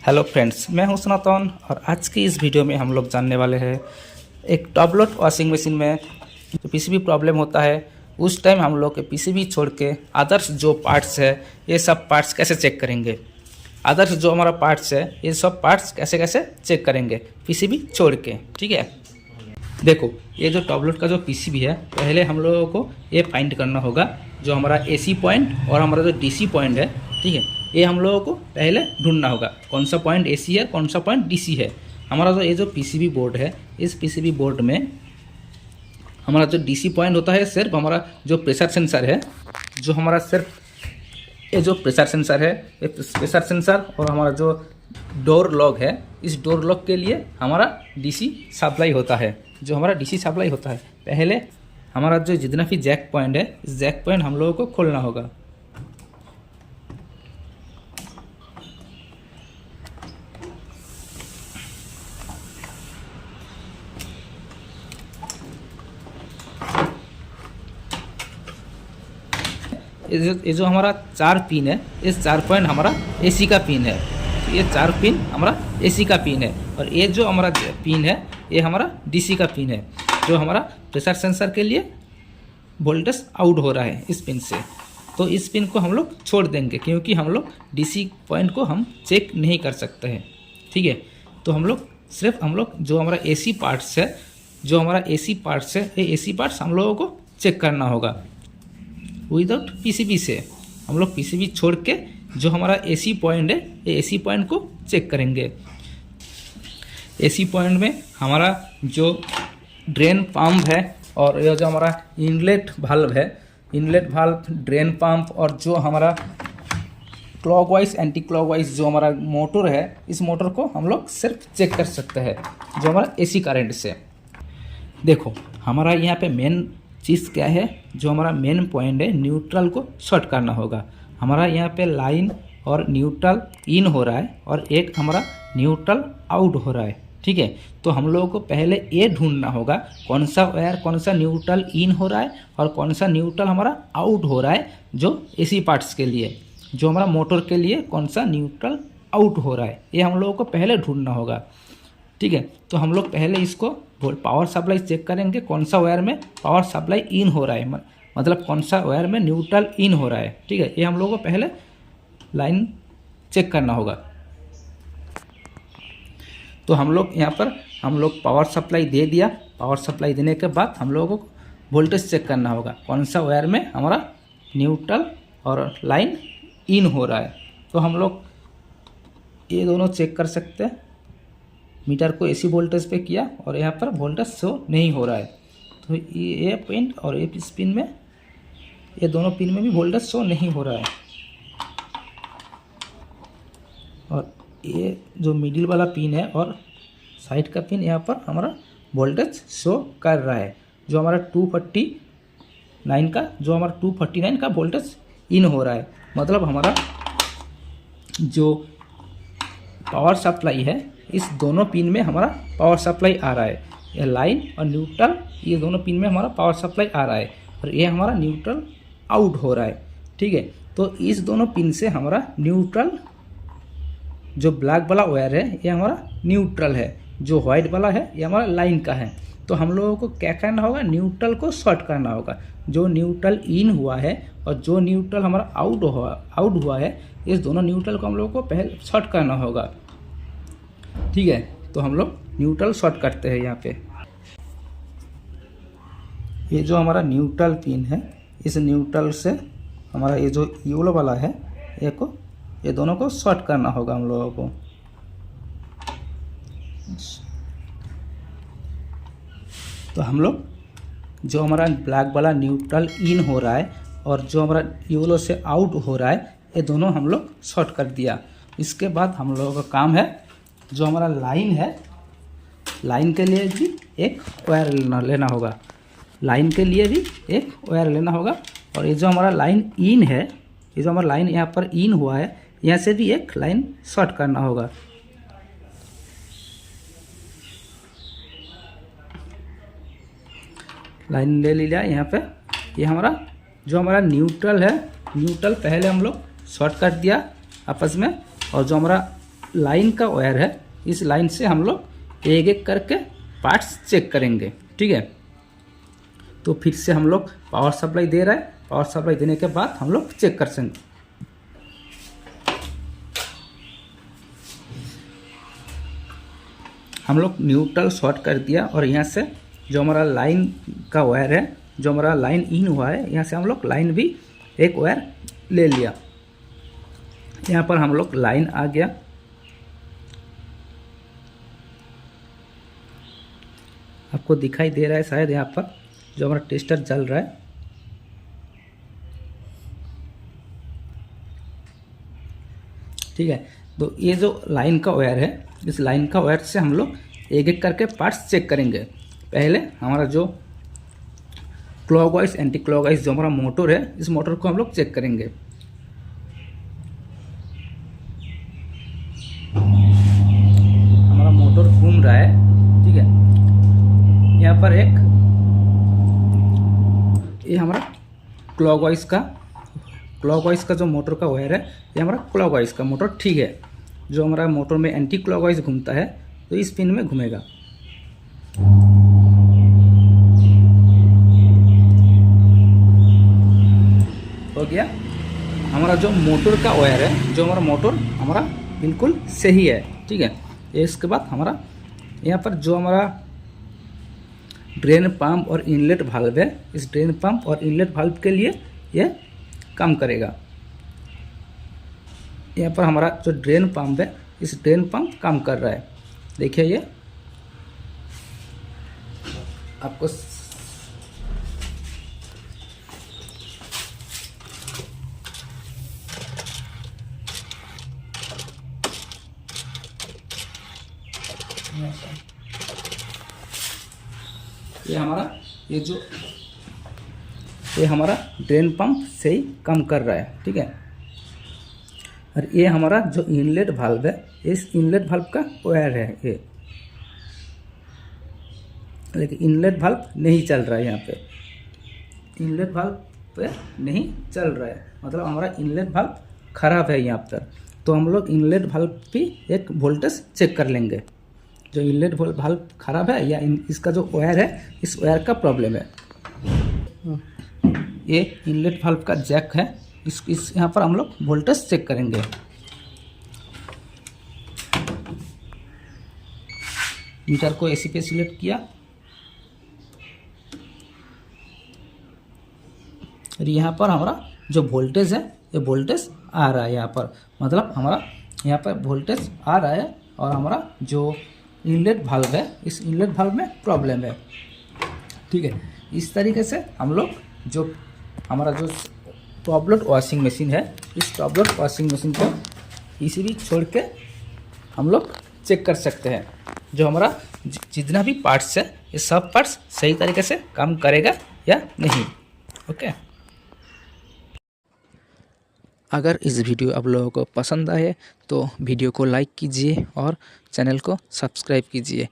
Hello friends, मैं हूं सनातन और आज की इस वीडियो में हम लोग जानने वाले हैं एक टॉप लोड वॉशिंग मशीन में जो पीसीबी प्रॉब्लम होता है उस टाइम हम लोग पीसीबी छोड़ के अदर्स जो पार्ट्स है ये सब पार्ट्स कैसे चेक करेंगे। अदर्स जो हमारा पार्ट्स है ये सब पार्ट्स कैसे कैसे चेक करेंगे पीसीबी छोड़ के। ठीक है, देखो ये जो टॉप लोड का जो पीसीबी है पहले हम लोगों को ये फाइंड करना होगा जो हमारा एसी पॉइंट और हमारा जो डीसी पॉइंट है। ठीक है, ये हम लोगों को पहले ढूंढना होगा कौन सा पॉइंट एसी है कौन सा पॉइंट डीसी है। हमारा जो ये जो पीसीबी बोर्ड है इस पीसीबी बोर्ड में हमारा जो डीसी पॉइंट होता है सिर्फ हमारा जो प्रेशर सेंसर है, जो हमारा सिर्फ ये जो प्रेशर सेंसर है ये प्रेशर सेंसर और हमारा जो डोर लॉक है इस डोर लॉक के लिए हमारा डीसी सप्लाई होता है। जो हमारा डीसी सप्लाई होता है पहले हमारा जो जितना भी जैक पॉइंट है इस जैक पॉइंट हम लोगों को खोलना होगा। ये जो हमारा 4 पिन है इस 4 पॉइंट हमारा एसी का पिन है। तो ये 4 पिन हमारा एसी का पिन है और ये जो हमारा पिन है ये हमारा डीसी का पिन है जो हमारा प्रेशर सेंसर के लिए वोल्टेज आउट हो रहा है इस पिन से। तो इस पिन को हम लोग छोड़ देंगे क्योंकि हम लोग डीसी पॉइंट को हम चेक नहीं कर सकते हैं। ठीक है, तो हम लोग जो हमारा एसी पार्ट्स है जो हमारा एसी पार्ट्स है ये एसी पार्ट्स हम लोगों को चेक करना होगा विदाउट पीसीबी से। हम लोग पीसीबी छोड़ के जो हमारा एसी पॉइंट है ये एसी पॉइंट को चेक करेंगे। एसी पॉइंट में हमारा जो ड्रेन पंप है और ये जो हमारा इनलेट वाल्व है, इनलेट वाल्व, ड्रेन पंप और जो हमारा क्लॉकवाइज एंटी क्लॉकवाइज जो हमारा मोटर है इस मोटर को हम लोग सिर्फ चेक कर सकते हैं जो हमारा एसी करंट से। देखो हमारा यहाँ पे मेन चीज़ क्या है, जो हमारा मेन पॉइंट है न्यूट्रल को शॉर्ट करना होगा। हमारा यहाँ पे लाइन और न्यूट्रल इन हो रहा है और एक हमारा न्यूट्रल आउट हो रहा है। ठीक है, तो हम लोगों को पहले ये ढूंढना होगा कौन सा वायर कौन सा न्यूट्रल इन हो रहा है और कौन सा न्यूट्रल हमारा आउट हो रहा है जो एसी पार्ट्स के लिए, जो हमारा मोटर के लिए कौन सा न्यूट्रल आउट हो रहा है ये हम लोगों को पहले ढूंढना होगा। ठीक है, तो हम लोग पहले इसको पावर सप्लाई चेक करेंगे कौन सा वायर में पावर सप्लाई इन हो रहा है, मतलब कौन सा वायर में न्यूट्रल इन हो रहा है। ठीक है, ये हम लोगों को पहले लाइन चेक करना होगा। तो हम लोग यहाँ पर पावर सप्लाई दे दिया। पावर सप्लाई देने के बाद हम लोगों को वोल्टेज चेक करना होगा कौन सा वायर में हमारा न्यूट्रल और लाइन इन हो रहा है। तो हम लोग ये दोनों चेक कर सकते हैं। मीटर को एसी वोल्टेज पे किया और यहाँ पर वोल्टेज शो नहीं हो रहा है। तो ये पिन और ये इस पिन में, ये दोनों पिन में भी वोल्टेज शो नहीं हो रहा है। और ये जो मिडिल वाला पिन है और साइड का पिन यहाँ पर हमारा वोल्टेज शो कर रहा है जो हमारा 249 का वोल्टेज इन हो रहा है। मतलब हमारा जो पावर सप्लाई है इस दोनों पिन में हमारा पावर सप्लाई आ रहा है। ये लाइन और न्यूट्रल ये दोनों पिन में हमारा पावर सप्लाई आ रहा है और ये हमारा न्यूट्रल आउट हो रहा है। ठीक है, तो इस दोनों पिन से हमारा न्यूट्रल, जो ब्लैक वाला वायर है ये हमारा न्यूट्रल है, जो वाइट वाला है ये हमारा लाइन का है। तो हम लोगों को क्या करना होगा, न्यूट्रल को शॉर्ट करना होगा। जो न्यूट्रल इन हुआ है और जो न्यूट्रल हमारा आउट हुआ है इस दोनों न्यूट्रल को हम लोगों को पहले शॉर्ट करना होगा। ठीक है, तो हम लोग न्यूट्रल शॉर्ट करते हैं। यहाँ पे ये जो हमारा न्यूट्रल पिन है इस न्यूट्रल से हमारा ये जो येलो वाला है ये दोनों को शॉर्ट करना होगा हम लोगों को। तो हम लोग जो हमारा ब्लैक वाला न्यूट्रल इन हो रहा है और जो हमारा येलो से आउट हो रहा है ये दोनों हम लोग शॉर्ट कर दिया। इसके बाद हम लोगों का काम है जो हमारा लाइन है, लाइन के लिए भी एक वायर लेना होगा, लाइन के लिए भी एक वायर लेना होगा। और ये जो हमारा लाइन इन है, ये जो हमारा लाइन यहाँ पर इन हुआ है यहाँ से भी एक लाइन शॉर्ट करना होगा। लाइन ले लिया यहाँ पे। ये हमारा जो हमारा न्यूट्रल है, न्यूट्रल पहले हम लोग शॉर्ट कर दिया आपस में, और जो हमारा लाइन का वायर है, इस लाइन से हम लोग एक एक करके पार्ट्स चेक करेंगे। ठीक है, तो फिर से हम लोग पावर सप्लाई दे रहा है, पावर सप्लाई देने के बाद हम लोग चेक कर सकते। हम लोग न्यूट्रल शॉर्ट कर दिया और यहाँ से जो हमारा लाइन का वायर है, जो हमारा लाइन इन हुआ है, यहाँ से हम लोग लाइन भी एक वायर ले लिया। यहाँ पर हम लोग लाइन आ गया। आपको दिखाई दे रहा है शायद यहाँ पर जो हमारा टेस्टर जल रहा है। ठीक है, तो ये जो लाइन का वायर है, इस लाइन का वायर से हम लोग एक एक करके पार्ट्स चेक करेंगे। पहले हमारा जो क्लॉकवाइज एंटी क्लॉकवाइज जो हमारा मोटर है, इस मोटर को हम लोग चेक करेंगे। हमारा मोटर घूम रहा है। ठीक है, यहाँ पर एक ये हमारा क्लॉकवाइज का जो मोटर का वायर है, ये हमारा क्लॉकवाइज का मोटर ठीक है। जो हमारा मोटर में एंटी क्लॉकवाइज घूमता है तो इस पिन में घूमेगा। हो गया। हमारा जो मोटर का वायर है, जो हमारा मोटर हमारा बिल्कुल सही है। ठीक है, इसके बाद हमारा यहाँ पर जो हमारा ड्रेन पंप और इनलेट वाल्व है, इस ड्रेन पंप और इनलेट वाल्व के लिए यह काम करेगा। यहाँ पर हमारा जो ड्रेन पंप है, इस ड्रेन पंप काम कर रहा है। देखिए ये आपको ये हमारा ड्रेन पंप सही काम कर रहा है। ठीक है, और ये हमारा जो इनलेट वाल्व है, इस इनलेट वाल्व का वायर है ये, लेकिन इनलेट वाल्व नहीं चल रहा है। यहाँ पे इनलेट वाल्व पे नहीं चल रहा है, मतलब हमारा इनलेट वाल्व खराब है यहाँ पर। तो हम लोग इनलेट वाल्व पे एक वोल्टेज चेक कर लेंगे। जो इनलेट वाल्व खराब है या इसका जो वायर है, इस वायर का प्रॉब्लम है। ये इनलेट वाल्व का जैक है, इस यहाँ पर हम लोग वोल्टेज चेक करेंगे। मीटर को एसी पे सिलेक्ट किया और यहाँ पर हमारा जो वोल्टेज है, ये वोल्टेज आ रहा है यहाँ पर, मतलब हमारा यहाँ पर वोल्टेज आ रहा है। और हमारा जो इनलेट वाल्व है, इस इनलेट वाल्व में प्रॉब्लम है। ठीक है, इस तरीके से हम लोग जो हमारा जो टॉप लोड वॉशिंग मशीन है, इस टॉप लोड वॉशिंग मशीन को इसी भी छोड़ के हम लोग चेक कर सकते हैं। जो हमारा जितना भी पार्ट्स है, ये सब पार्ट्स सही तरीके से काम करेगा या नहीं। ओके, अगर इस वीडियो आप लोगों को पसंद आए तो वीडियो को लाइक कीजिए और चैनल को सब्सक्राइब कीजिए।